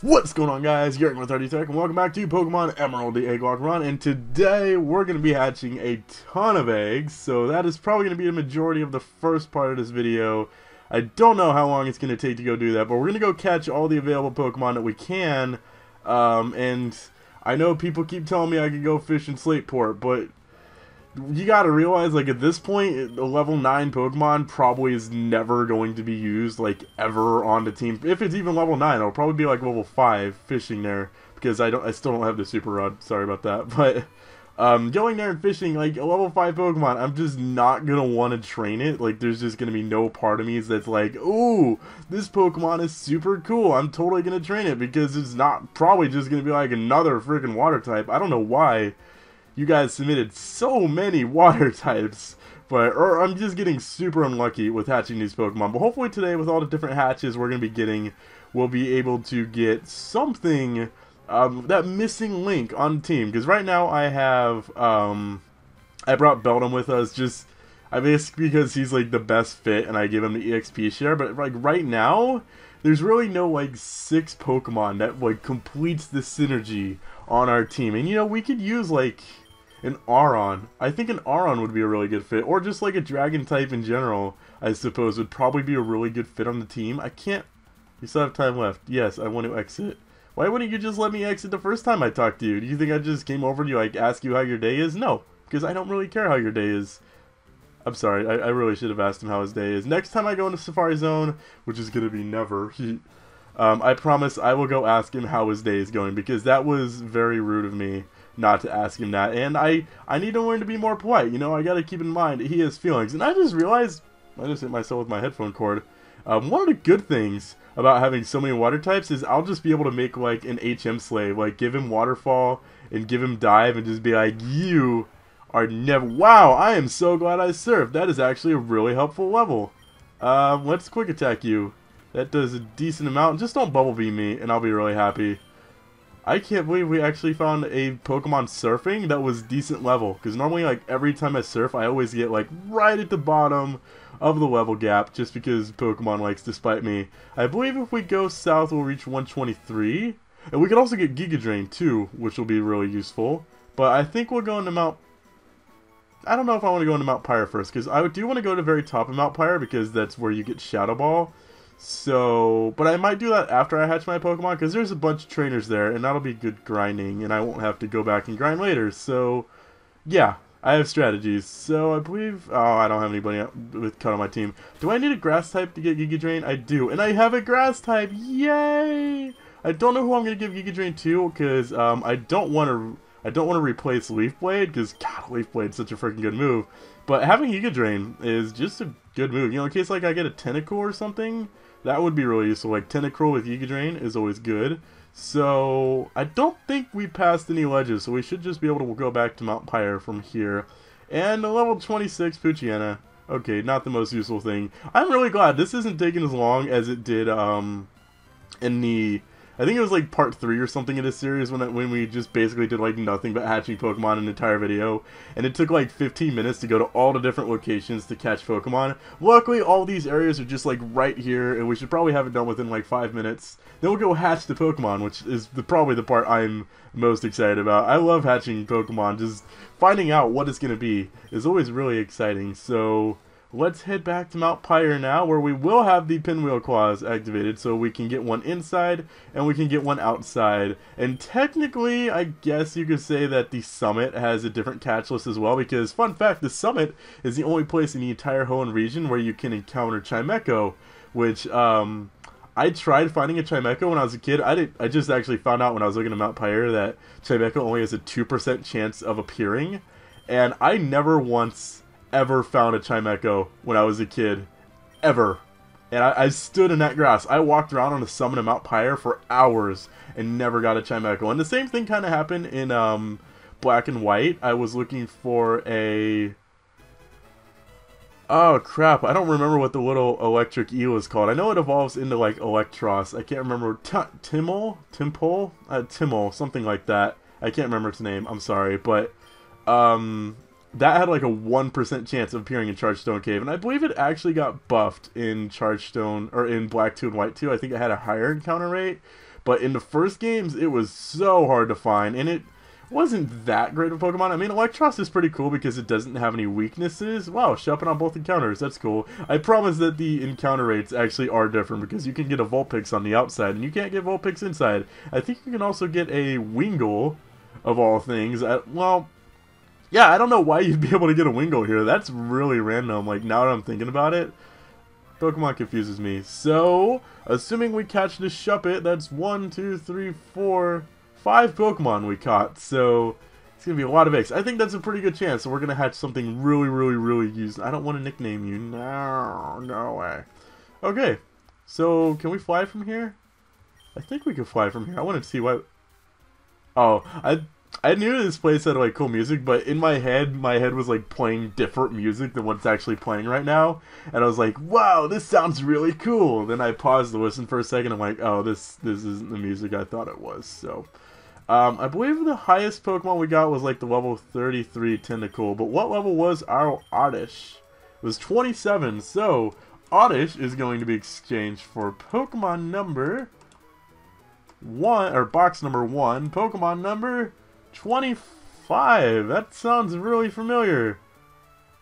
What's going on, guys? Garrett with Tech, and welcome back to Pokemon Emerald, the Egglocke run. And today we're going to be hatching a ton of eggs, so that is probably going to be the majority of the first part of this video. I don't know how long it's going to take to go do that, but we're going to go catch all the available Pokemon that we can. And I know people keep telling me I can go fish in Slateport, but you gotta realize, like, at this point, a level 9 Pokemon probably is never going to be used, like, ever on the team. If it's even level 9, it'll probably be, like, level 5 fishing there, because I still don't have the Super Rod, sorry about that, but, going there and fishing, like, a level 5 Pokemon, I'm just not gonna want to train it. Like, there's just gonna be no part of me that's like, ooh, this Pokemon is super cool, I'm totally gonna train it, because it's not probably just gonna be, like, another freaking water type. I don't know why you guys submitted so many water types, or I'm just getting super unlucky with hatching these Pokemon. But hopefully today, with all the different hatches we're going to be getting, we'll be able to get something, that missing link on the team. Because right now I have, I brought Beldum with us, just, I basically, because he's like the best fit and I give him the EXP share. But like right now, there's really no like 6 Pokemon that like completes the synergy on our team. And you know, we could use like an Aron. I think an Aron would be a really good fit, or just like a dragon type in general, I suppose, would probably be a really good fit on the team. I can't, you still have time left. Yes, I want to exit. Why wouldn't you just let me exit the first time I talked to you? Do you think I just came over to you, like, ask you how your day is? No, because I don't really care how your day is. I'm sorry, I really should have asked him how his day is. Next time I go into Safari Zone, which is going to be never, I promise I will go ask him how his day is going, because that was very rude of me not to ask him that, and I need to learn to be more polite. You know, I gotta keep in mind he has feelings. And I just realized, I just hit myself with my headphone cord, one of the good things about having so many water types is I'll just be able to make like an HM slave, like give him Waterfall and give him Dive and just be like, you are never, wow, I am so glad I surfed. That is actually a really helpful level. Let's quick attack you. That does a decent amount. Just don't Bubble Beam me and I'll be really happy. I can't believe we actually found a Pokemon surfing that was decent level, because normally, like, every time I surf, I always get, like, right at the bottom of the level gap, just because Pokemon likes to spite me. I believe if we go south, we'll reach 123, and we can also get Giga Drain, too, which will be really useful, but I think we'll go into Mount, I don't know if I want to go into Mount Pyre first, because I do want to go to the very top of Mount Pyre, because that's where you get Shadow Ball. So, but I might do that after I hatch my Pokemon, because there's a bunch of trainers there, and that'll be good grinding, and I won't have to go back and grind later. So, yeah, I have strategies. So, I believe, oh, I don't have anybody with cut on my team. Do I need a grass type to get Giga Drain? I do, and I have a grass type, yay! I don't know who I'm going to give Giga Drain to, because I don't want to replace Leaf Blade, because, God, Leaf Blade's such a freaking good move. But having Giga Drain is just a good move. You know, in case, like, I get a Tentacle or something, that would be really useful. Like, Tentacruel with Giga Drain is always good. So, I don't think we passed any ledges, so we should just be able to go back to Mount Pyre from here. And a level 26 Poochyena. Okay, not the most useful thing. I'm really glad this isn't taking as long as it did in the, I think it was like part 3 or something in this series when we just basically did like nothing but hatching Pokemon an entire video. And it took like 15 minutes to go to all the different locations to catch Pokemon. Luckily, all these areas are just like right here, and we should probably have it done within like 5 minutes. Then we'll go hatch the Pokemon, which is probably the part I'm most excited about. I love hatching Pokemon. Just finding out what it's going to be is always really exciting. So let's head back to Mount Pyre now, where we will have the Pinwheel Claws activated, so we can get one inside, and we can get one outside. And technically, I guess you could say that the Summit has a different catch list as well, because, fun fact, the Summit is the only place in the entire Hoenn region where you can encounter Chimecho, which, I tried finding a Chimecho when I was a kid. I just actually found out when I was looking at Mount Pyre that Chimecho only has a 2% chance of appearing, and I never once ever found a Chimecho when I was a kid, ever. And I stood in that grass. I walked around on the summit of Mount Pyre for hours and never got a Chimecho. And the same thing kind of happened in Black and White. I was looking for a, oh crap, I don't remember what the little electric eel is called. I know it evolves into like Electros. I can't remember, Timol, something like that. I can't remember its name, I'm sorry, but that had like a 1% chance of appearing in Chargestone Cave, and I believe it actually got buffed in Chargestone, or in Black 2 and White 2. I think it had a higher encounter rate, But in the first games, it was so hard to find, and it wasn't that great of a Pokemon. I mean, Electros is pretty cool because it doesn't have any weaknesses. Wow, shopping on both encounters, that's cool. I promise that the encounter rates actually are different because you can get a Vulpix on the outside and you can't get Vulpix inside. I think you can also get a Wingull, of all things. Well, yeah, I don't know why you'd be able to get a Wingull here. That's really random, like, now that I'm thinking about it. Pokemon confuses me. So, assuming we catch this Shuppet, that's 1, 2, 3, 4... 5 Pokemon we caught, so it's going to be a lot of eggs. I think that's a pretty good chance, so we're going to hatch something really used. I don't want to nickname you. No way. Okay, so can we fly from here? I think we can fly from here. I wanted to see what... Oh, I knew this place had like cool music, but in my head was like playing different music than what's actually playing right now. And I was like, wow, this sounds really cool. Then I paused to listen for a second. I'm like, oh, this isn't the music I thought it was, so... I believe the highest Pokemon we got was like the level 33 Tentacool, but what level was our Oddish? It was 27, so Oddish is going to be exchanged for Pokemon number 1, or box number 1, Pokemon number 25. That sounds really familiar,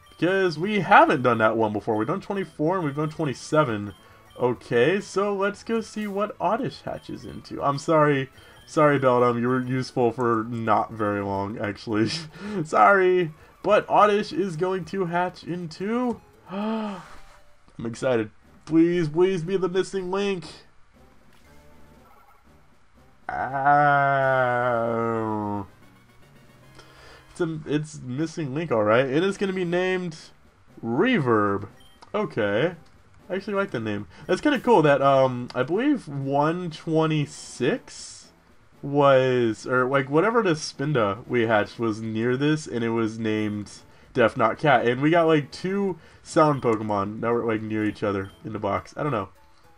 because we haven't done that one before. We've done 24 and we've done 27. Okay, so let's go see what Oddish hatches into. I'm sorry, Beldum, you were useful for not very long, actually. Sorry, but Oddish is going to hatch into... I'm excited. Please be the missing link. Ow. It's missing link, alright. It is going to be named Reverb. Okay. I actually like the name. That's kind of cool that, I believe 126... was, or like whatever the Spinda we hatched was near this, and it was named Deaf Not Cat, and we got like 2 sound Pokemon that were like near each other in the box. I don't know,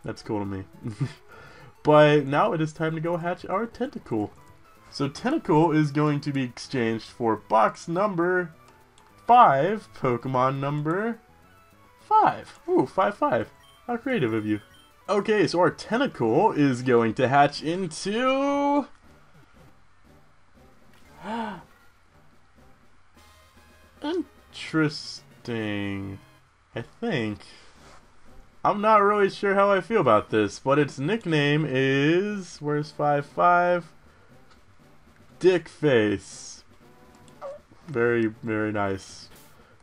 that's cool to me. But now it is time to go hatch our Tentacool. So Tentacool is going to be exchanged for box number 5, Pokemon number 5. Ooh, 5. How creative of you. Okay, so our Tentacool is going to hatch into... Interesting. I think. I'm not really sure how I feel about this, but its nickname is... Where's 5? Dickface. Very nice.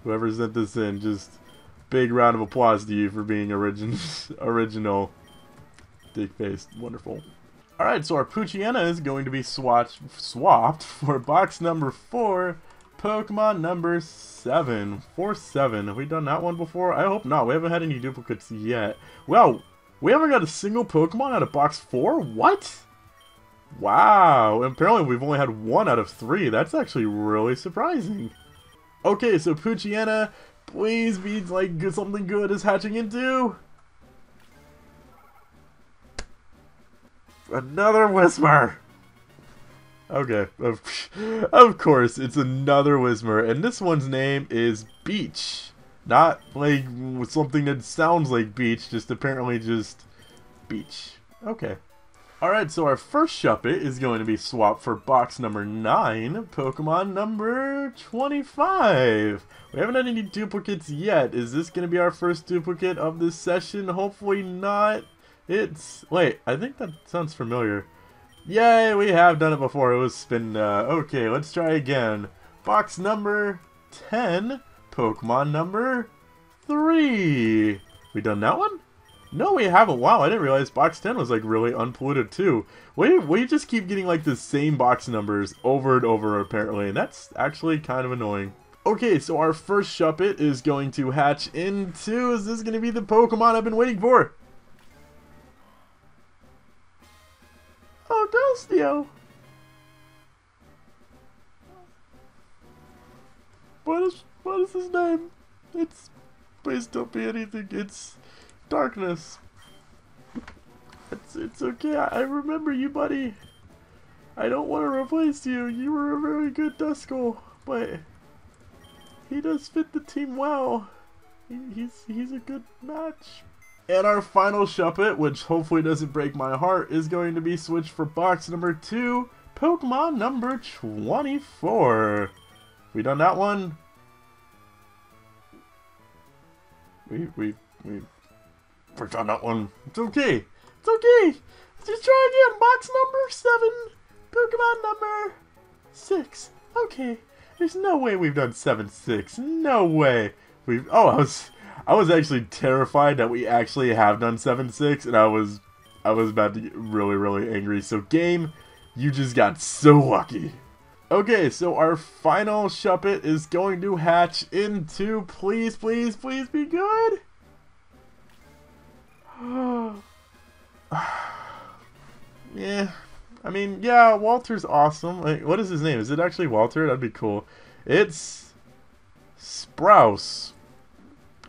Whoever sent this in, just... big round of applause to you for being original. Dick-faced. Wonderful. Alright, so our Poochyena is going to be swapped for box number 4, Pokemon number 7. 4-7. Have we done that one before? I hope not. We haven't had any duplicates yet. Well, we haven't got a single Pokemon out of box 4? What? Wow. Apparently we've only had 1 out of 3. That's actually really surprising. Okay, so Poochyena... please be like something good is hatching into another Whismur. Okay, of course it's another Whismur, and this one's name is Beach. Not like something that sounds like beach, just apparently just beach. Okay. Alright, so our first Shuppet is going to be swapped for box number 9, Pokemon number 25. We haven't had any duplicates yet. Is this going to be our first duplicate of this session? Hopefully not. Wait, I think that sounds familiar. Yay, we have done it before. It was Spinda. Okay, let's try again. Box number 10, Pokemon number 3. We done that one? No, we haven't. Wow, I didn't realize box 10 was like really unpolluted too. We just keep getting like the same box numbers over and over apparently, and that's actually kind of annoying. Okay, so our first Shuppet is going to hatch into... Is this going to be the Pokemon I've been waiting for? Oh, Dustio. What is his name? Please don't be anything. It's Darkness. It's okay. I remember you, buddy. I don't want to replace you. You were a very good Duskull, but he does fit the team well. He's a good match. And our final shuppet, which hopefully doesn't break my heart, is going to be switched for box number 2, Pokemon number 24. We done that one? We've done that one. It's okay. It's okay. Let's try again. Box number 7, Pokemon number 6. Okay. There's no way we've done 7-6. No way. I was actually terrified that we actually have done 7-6, and I was about to get really, really angry. So game, you just got so lucky. Okay, so our final shuppet is going to hatch into, please, please, please be good. Yeah, I mean, yeah, Walter's awesome. Like, what is his name? Is it actually Walter? That'd be cool. It's Sprouse.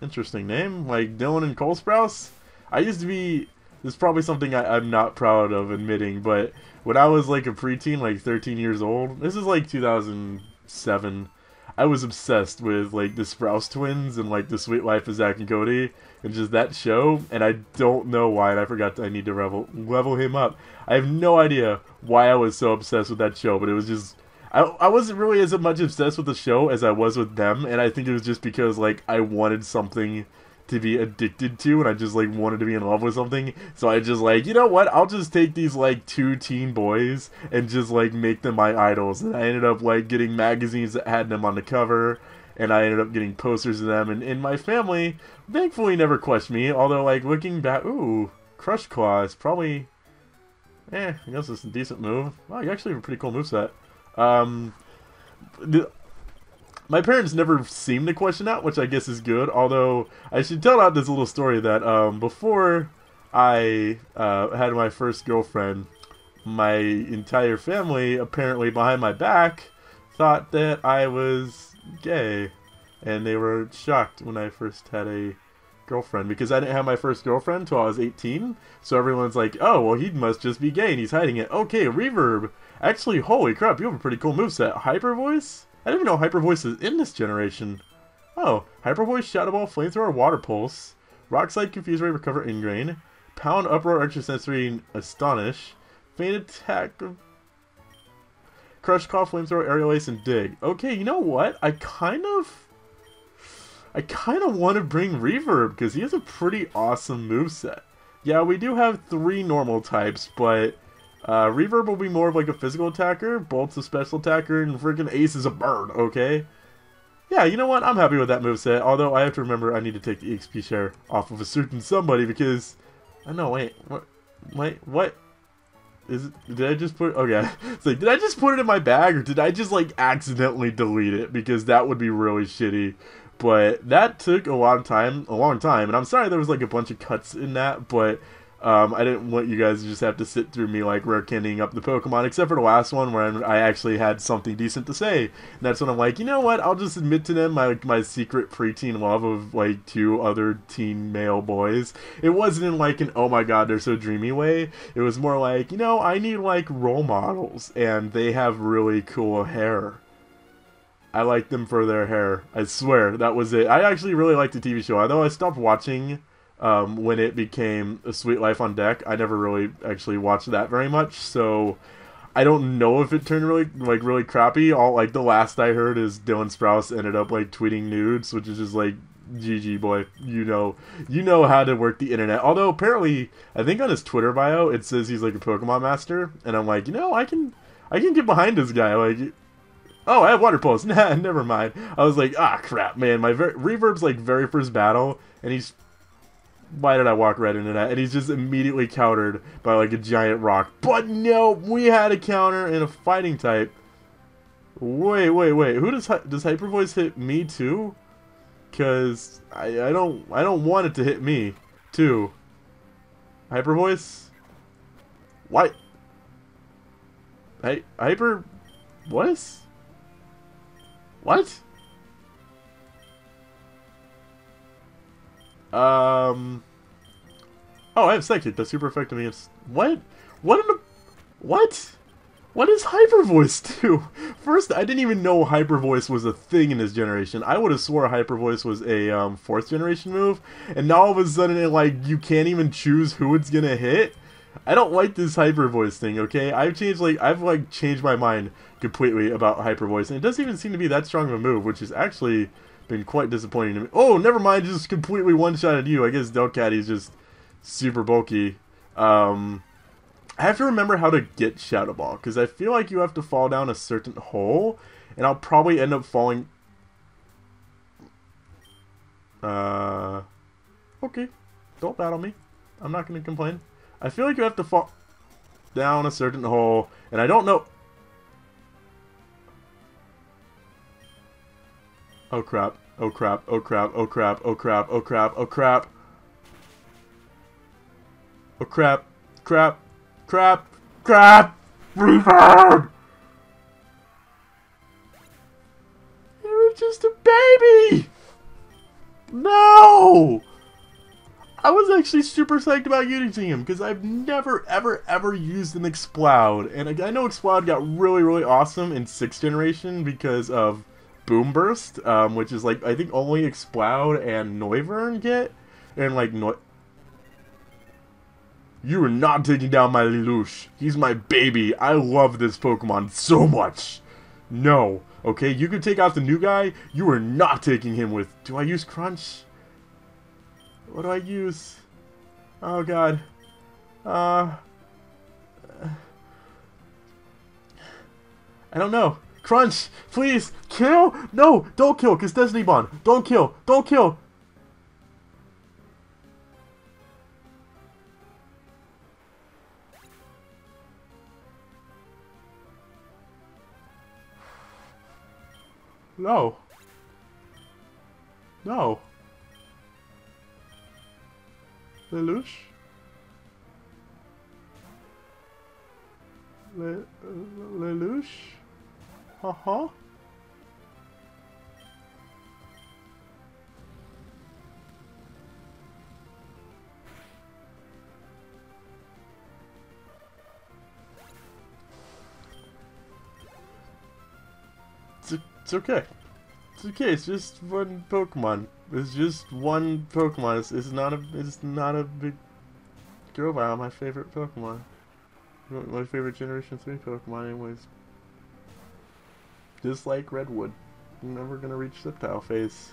Interesting name, like Dylan and Cole Sprouse. I used to be, this is probably something I'm not proud of admitting, but when I was like a preteen, like 13 years old, this is like 2007, I was obsessed with like the Sprouse twins and like The Sweet Life of Zack and Cody and just that show, and I don't know why, and I forgot that I need to level him up. I have no idea why I was so obsessed with that show, but it was just, I wasn't really as much obsessed with the show as I was with them, and I think it was just because like I wanted something to be addicted to, and I just like wanted to be in love with something, so I just like, you know what, I'll just take these like 2 teen boys and just like make them my idols, and I ended up like getting magazines that had them on the cover, and I ended up getting posters of them, and my family thankfully never questioned me, although like looking back, ooh, Crush Claw is probably, I guess it's a decent move. Wow, you actually have a pretty cool moveset. My parents never seemed to question that, which I guess is good, although I should tell out this little story that before I had my first girlfriend, my entire family, apparently behind my back, thought that I was gay, and they were shocked when I first had a girlfriend, because I didn't have my first girlfriend until I was 18, so everyone's like, oh, well, he must just be gay, and he's hiding it. Okay, Reverb. Actually, holy crap, you have a pretty cool moveset. Hyper Voice? I didn't even know Hyper Voice is in this generation. Oh, Hyper Voice, Shadow Ball, Flamethrower, Water Pulse, Rock Slide, Confuse Ray, Recover, Ingrain, Pound, Uproar, Extrasensory, Astonish, Faint Attack, Crush Claw, Flamethrower, Aerial Ace, and Dig. Okay, you know what? I kind of want to bring Reverb, because he has a pretty awesome moveset. Yeah, we do have 3 normal types, but Reverb will be more of like a physical attacker, Bolt's a special attacker, and freaking Ace is a bird, okay? Yeah, you know what? I'm happy with that moveset, although I have to remember I need to take the XP share off of a certain somebody, because... Oh, no, wait, what? Did I just put... Okay, it's like, did I just put it in my bag, or did I just, like, accidentally delete it? Because that would be really shitty. But that took a long time, and I'm sorry there was, like, a bunch of cuts in that, but... I didn't want you guys to just have to sit through me like rare candying up the Pokemon, except for the last one where I actually had something decent to say. And that's when I'm like, you know what, I'll just admit to them my secret preteen love of like 2 other teen male boys. It wasn't in like an, oh my god, they're so dreamy way. It was more like, you know, I need like role models, and they have really cool hair. I like them for their hair. I swear, that was it. I actually really liked the TV show, although I stopped watching when it became A Sweet Life on Deck. I never really actually watched that very much, so I don't know if it turned really crappy. All like the last I heard is Dylan Sprouse ended up like tweeting nudes, which is just like, GG boy, you know how to work the internet. Although apparently, I think on his Twitter bio it says he's like a Pokemon master, and I'm like, you know, I can get behind this guy. Like, oh, I have Water Pulse. Nah, never mind. I was like, ah, crap, man. My Reverb's like very first battle, and he's... Why did I walk right into that? And he's just immediately countered by like a giant rock. But no, we had a counter in a fighting type. Wait. Who does Hyper Voice hit me too? Cause I don't want it to hit me too. Hyper Voice? What? Hyper Voice? What? Oh, I have Psychic. That's super effective against... What? What in the... What? What does Hyper Voice do? First, I didn't even know Hyper Voice was a thing in this generation. I would have swore Hyper Voice was a fourth generation move, and now all of a sudden, you can't even choose who it's gonna hit. I don't like this Hyper Voice thing. Okay, I've changed my mind completely about Hyper Voice, and it doesn't even seem to be that strong of a move, which has actually been quite disappointing to me. Oh, never mind, just completely one-shotted you. I guess Delcatty's just super bulky. I have to remember how to get Shadow Ball, because I feel like you have to fall down a certain hole, and I'll probably end up falling... Okay. Don't battle me. I'm not going to complain. I feel like you have to fall down a certain hole, and I don't know... Oh crap. Oh crap. Oh crap. Oh crap. Oh crap. Oh crap. Oh crap. Oh crap. Crap. Crap! Crap! Reverb! You're just a baby! No! I was actually super psyched about using him, because I've never, ever, ever used an Exploud. And I know Exploud got really, really awesome in 6th generation because of Boom Burst, which is I think only Exploud and Noivern get. And You are not taking down my Lelouch. He's my baby. I love this Pokemon so much. No. Okay, you can take out the new guy. You are not taking him with... Do I use Crunch? What do I use? Oh, God. I don't know. Crunch! Please! Kill! No! Don't kill, because Destiny Bond. Don't kill! Don't kill! No. No. Lelouch? Lelouch? Uh-huh. It's okay. It's okay. It's just one Pokemon. It's just one Pokemon. It's not a big deal. Wow, my favorite Pokemon. My favorite Generation 3 Pokemon, anyways. Just like Redwood. I'm never gonna reach Sceptile phase.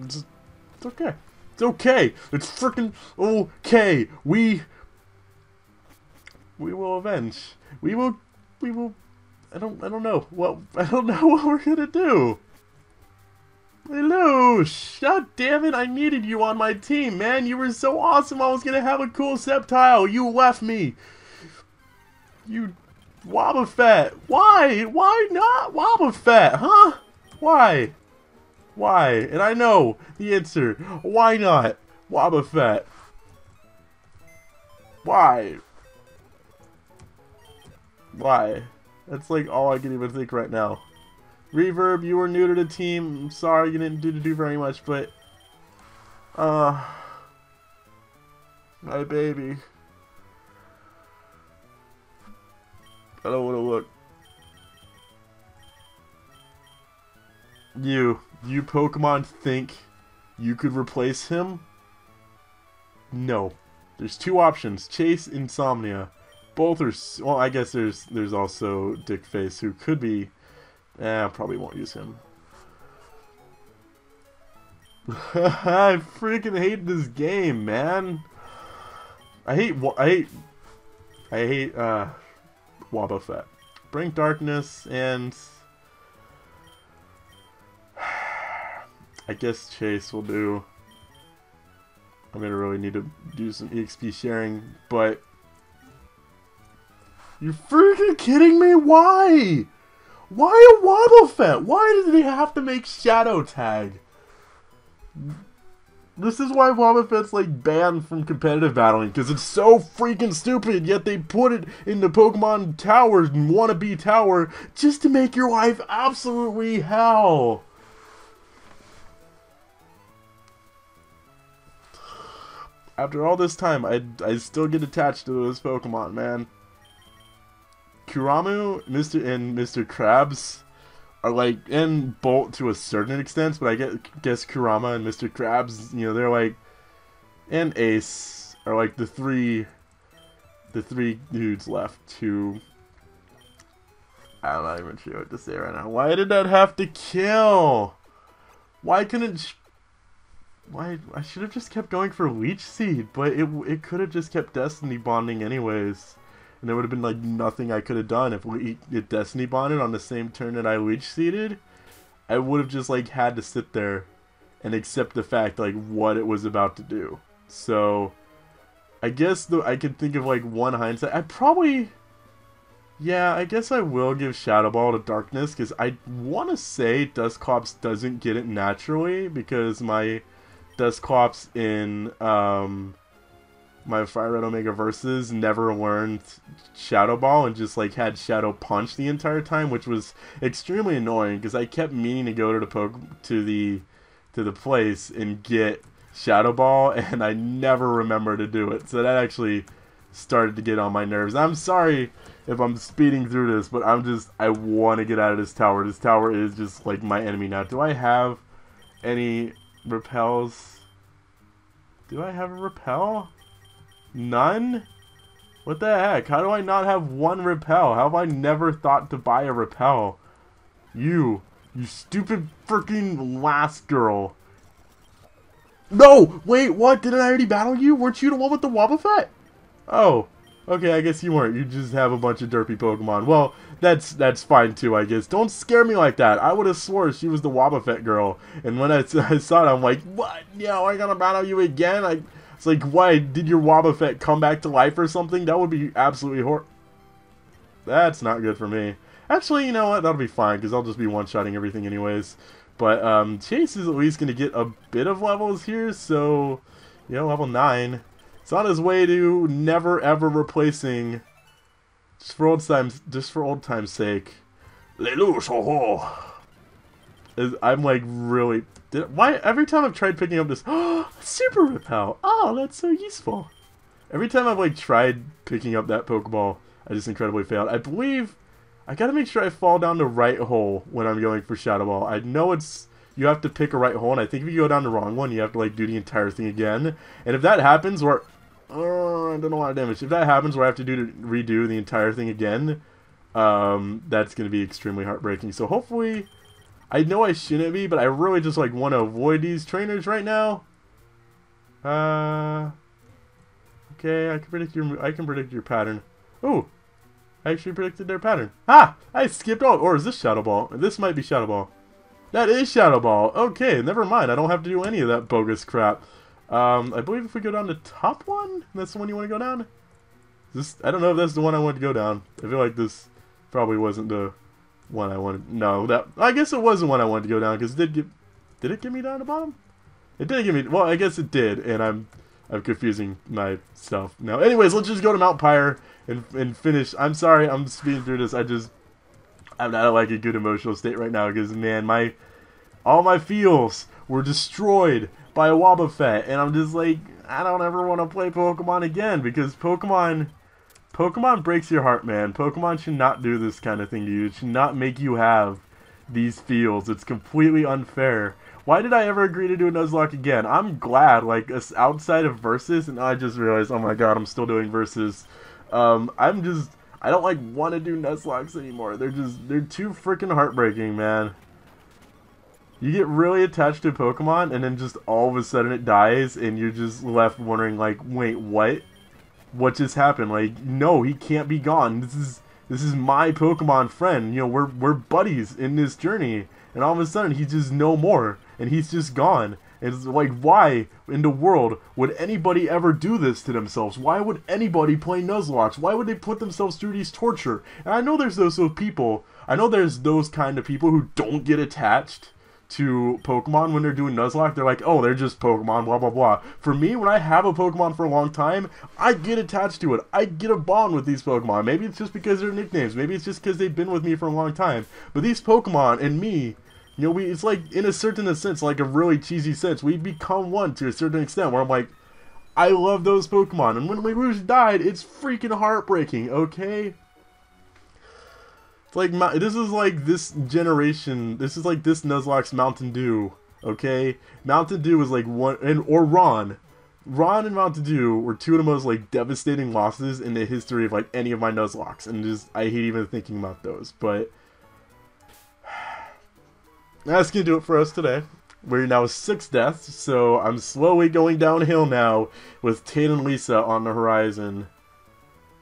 It's okay. It's okay. It's freaking okay. We will avenge. We will. I don't know. Well, I don't know what we're gonna do. Lelouch! God damn it, I needed you on my team, man. You were so awesome. I was gonna have a cool Sceptile. You left me. You Wobbuffet. Why? Why not Wobbuffet, huh? Why? Why? And I know the answer. Why not Wobbuffet? Why? Why? That's like all I can even think right now. Reverb, you were new to the team. I'm sorry you didn't do very much, but my baby. I don't want to look. You Pokemon think you could replace him? No. There's two options: Chase, Insomnia. Both are, well, I guess there's also Dickface, who could be, I probably won't use him. I freaking hate this game, man. I hate Wobbuffet. Bring Darkness, and I guess Chase will do. I'm gonna really need to do some EXP sharing, but you're freaking kidding me? Why? Why a Wobbuffet? Why did they have to make Shadow Tag? This is why Wobbuffet's like banned from competitive battling, because it's so freaking stupid, yet they put it in the Pokemon Tower and wannabe tower just to make your life absolutely hell. After all this time, I still get attached to those Pokemon, man. Kuramu, Mr. Krabs are like, and Bolt to a certain extent, but I guess Kurama and Mr. Krabs, you know, they're like, and Ace are like the three dudes left to. I'm not even sure what to say right now. Why did that have to kill? Why couldn't? Why I should have just kept going for Leech Seed, but it could have just kept Destiny bonding anyways. And there would have been like nothing I could have done if it Destiny bonded on the same turn that I Leech Seeded. I would have just like had to sit there and accept the fact like what it was about to do. So I guess I could think of like one hindsight. I guess I will give Shadow Ball to Darkness because I want to say Dusclops doesn't get it naturally because my Dusclops in my Fire Red Omega Versus never learned Shadow Ball and just like had Shadow Punch the entire time, which was extremely annoying because I kept meaning to go to the place and get Shadow Ball and I never remember to do it. So that actually started to get on my nerves. I'm sorry if I'm speeding through this, but I want to get out of this tower. This tower is just like my enemy now. Do I have any repels? Do I have a repel? None? What the heck? How do I not have one repel? How have I never thought to buy a repel? You stupid freaking last girl. No! Wait, what? Didn't I already battle you? Weren't you the one with the Wobbuffet? Oh. Okay, I guess you weren't. You just have a bunch of derpy Pokemon. Well, that's fine too, I guess. Don't scare me like that. I would have swore she was the Wobbuffet girl. And when I saw it, I'm like, what? Yo, I gotta battle you again? It's like, why? Did your Wobbuffet come back to life or something? That would be absolutely That's not good for me. Actually, you know what? That'll be fine, because I'll just be one-shotting everything anyways. But, Chase is at least going to get a bit of levels here, so, you know, level 9. It's on his way to never ever replacing, just for old time's sake, Lelouch. I'm like really. Why every time I've tried picking up this Super Repel? Oh, that's so useful. Every time I've like tried picking up that Pokeball, I just incredibly failed. I believe I gotta make sure I fall down the right hole when I'm going for Shadow Ball. I know you have to pick a right hole, and I think if you go down the wrong one, you have to like do the entire thing again. And if that happens, where I don't know a lot of damage. If that happens, where I have to redo the entire thing again, that's gonna be extremely heartbreaking. So hopefully. I know I shouldn't be, but I really just like want to avoid these trainers right now. Okay, I can predict your pattern. Oh, I actually predicted their pattern. Ah, I skipped all. Or is this Shadow Ball? This might be Shadow Ball. That is Shadow Ball. Okay, never mind. I don't have to do any of that bogus crap. I believe if we go down the top one, that's the one you want to go down. I don't know if that's the one I want to go down. I feel like this probably wasn't the one I wanted. No, I guess it was the one I wanted to go down because did it get me down the bottom? It didn't get me. Well, I guess it did, and I'm confusing myself now. Anyways, let's just go to Mount Pyre and finish. I'm sorry, I'm speeding through this. I'm not like a good emotional state right now because man, all my feels were destroyed by a Wobbuffet, and I'm just like, I don't ever want to play Pokemon again because Pokemon breaks your heart, man. Pokemon should not do this kind of thing to you. It should not make you have these feels. It's completely unfair. Why did I ever agree to do a Nuzlocke again? I'm glad, like, outside of Versus, and I just realized, oh my god, I'm still doing Versus. I don't, like, want to do Nuzlocks anymore. They're too freaking heartbreaking, man. You get really attached to a Pokemon, and then just all of a sudden it dies, and you're just left wondering, like, wait, what? What just happened? Like, no, he can't be gone. This is my Pokemon friend. You know, we're buddies in this journey, and all of a sudden he's just no more, and he's just gone. And it's like, why in the world would anybody ever do this to themselves? Why would anybody play Nuzlocke? Why would they put themselves through these torture? And I know there's those people. I know there's those kind of people who don't get attached to Pokemon when they're doing Nuzlocke. They're like, oh, they're just Pokemon, blah blah blah. For me, when I have a Pokemon for a long time, I get attached to it. I get a bond with these Pokemon. Maybe it's just because they're nicknames. Maybe it's just because they've been with me for a long time. But these Pokemon and me, you know, it's like, in a certain sense, like a really cheesy sense, we become one to a certain extent, where I'm like, I love those Pokemon, and when Lelouch died, it's freaking heartbreaking, okay? It's like, this is like this generation, this is like this Nuzlocke's Mountain Dew, okay? Mountain Dew was like or Ron. Ron and Mountain Dew were two of the most like devastating losses in the history of like any of my Nuzlocks, and just I hate even thinking about those. But that's gonna do it for us today. We're now 6 deaths, so I'm slowly going downhill now with Tate and Lisa on the horizon.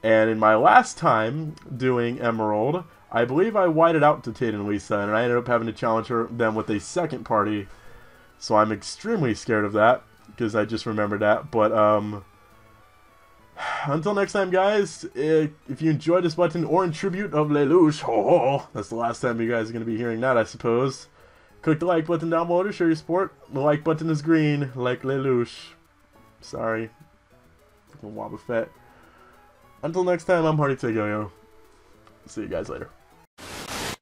And in my last time doing Emerald, I believe I whited out to Tate and Lisa, and I ended up having to challenge them with a second party. So I'm extremely scared of that, because I just remembered that. But, until next time, guys, if you enjoyed this button, or in tribute of Lelouch, that's the last time you guys are going to be hearing that, I suppose. Click the like button down below to show your support. The like button is green, like Lelouch. Sorry. Wobbuffet. Until next time, I'm Hardy Yo. See you guys later.